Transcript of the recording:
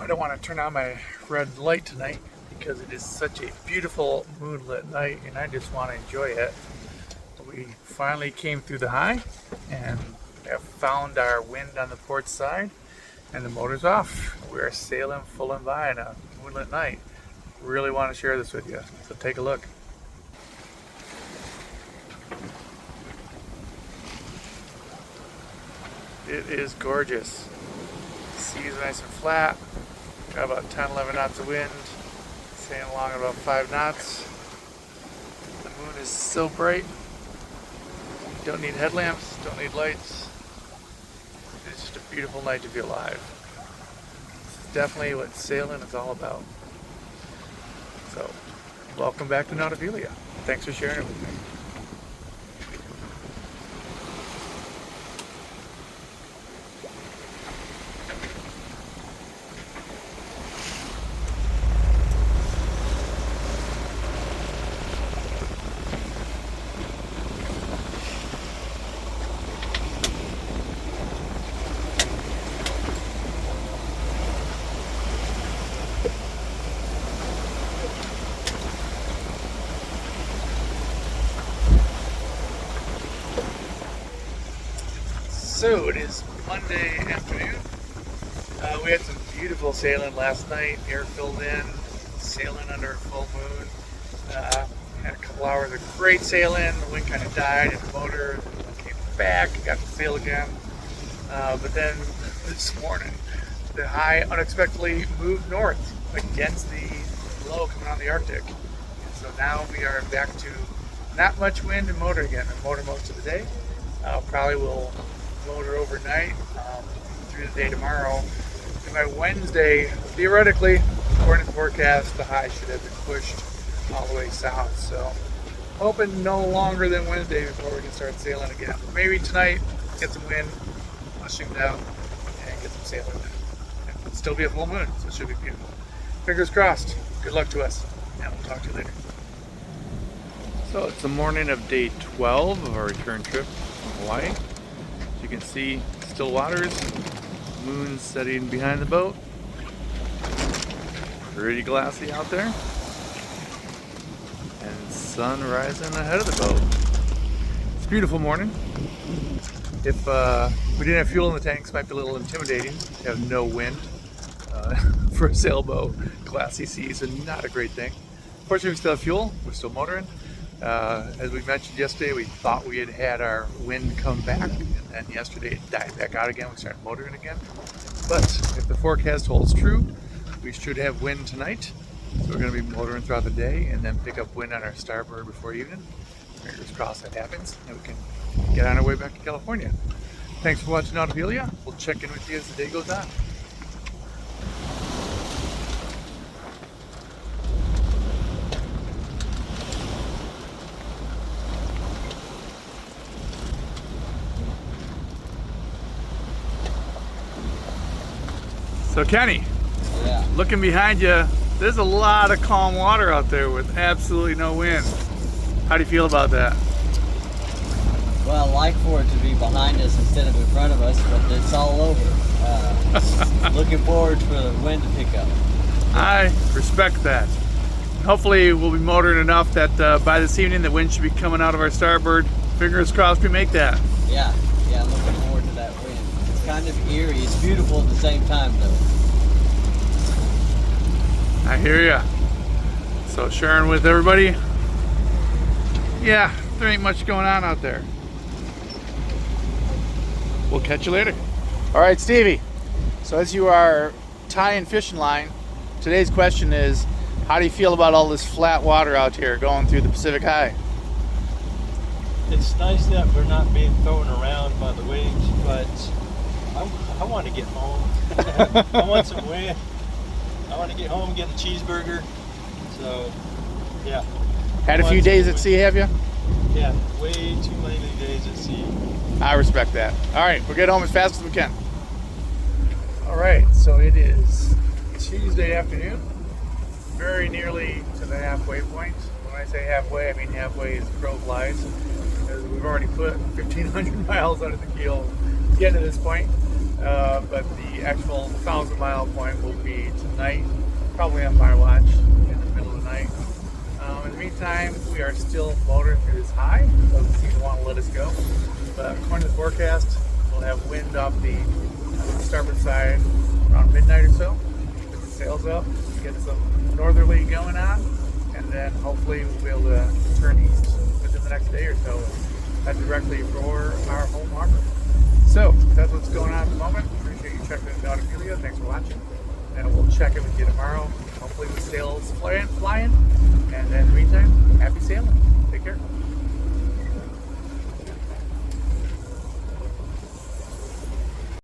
I don't want to turn on my red light tonight because it is such a beautiful moonlit night and I just want to enjoy it. We finally came through the high and have found our wind on the port side and the motor's off. We are sailing full and by on a moonlit night. Really want to share this with you, so take a look. It is gorgeous. The sea is nice and flat. Got about 10, 11 knots of wind. Sailing along at about 5 knots. The moon is so bright. Don't need headlamps, don't need lights. It's just a beautiful night to be alive. This is definitely what sailing is all about. So, welcome back to Nautipedia. Thanks for sharing it with me. So it is Monday afternoon. We had some beautiful sailing last night, air filled in, sailing under a full moon. Had a couple hours of great sailing, the wind kind of died and the motor came back, got to sail again. But then this morning, the high unexpectedly moved north against the low coming on the Arctic. And so now we are back to not much wind and motor again, and motor most of the day. Probably will motor overnight through the day tomorrow. And by Wednesday, theoretically, according to the forecast, the high should have been pushed all the way south. So, hoping no longer than Wednesday before we can start sailing again. Maybe tonight, get some wind, pushing down, and get some sailing in. It'll still be a full moon, so it should be beautiful. Fingers crossed. Good luck to us, and we'll talk to you later. So, it's the morning of day 12 of our return trip from Hawaii. As you can see, still waters, moon setting behind the boat. Pretty glassy out there. And sun rising ahead of the boat. It's a beautiful morning. If we didn't have fuel in the tanks, it might be a little intimidating to have no wind for a sailboat. Glassy seas are not a great thing. Fortunately, we still have fuel. We're still motoring. As we mentioned yesterday, we thought we had had our wind come back, and then yesterday it died back out again. We started motoring again. But if the forecast holds true, we should have wind tonight. So we're going to be motoring throughout the day and then pick up wind on our starboard before evening. Fingers crossed that happens, and we can get on our way back to California. Thanks for watching Nautipedia. We'll check in with you as the day goes on. So Kenny, yeah. Looking behind you, there's a lot of calm water out there with absolutely no wind. How do you feel about that? Well, I'd like for it to be behind us instead of in front of us, but it's all over. Looking forward for the wind to pick up. I respect that. Hopefully we'll be motoring enough that by this evening the wind should be coming out of our starboard. Fingers crossed we make that. Yeah, I'm looking forward to that wind. It's kind of eerie. It's beautiful at the same time, though. I hear ya. So sharing with everybody, yeah, there ain't much going on out there. We'll catch you later. All right, Stevie. So as you are tying fishing line, today's question is, how do you feel about all this flat water out here going through the Pacific High? It's nice that we're not being thrown around by the waves, but I want to get home. I want some wind. I want to get home and get a cheeseburger. So, yeah. Had a few days at sea, have you? Yeah, way too many days at sea. I respect that. All right, we'll get home as fast as we can. All right, so it is Tuesday afternoon, very nearly to the halfway point. When I say halfway, I mean halfway as the crow flies, because we've already put 1,500 miles under the keel to get to this point. but the actual 1,000-mile point will be tonight, probably on my watch in the middle of the night. In the meantime, we are still motoring through this high. Doesn't seem to want to let us go. But according to the forecast, we'll have wind off the starboard side around midnight or so. Get the sails up, get some northerly going on, and then hopefully we'll be able to turn east within the next day or so. Head directly for our home harbor. So that's what's going on at the moment. Appreciate you checking in out, Amelia. Thanks for watching. And we'll check in with you tomorrow. Hopefully the sails flying. And in the meantime, happy sailing. Take care.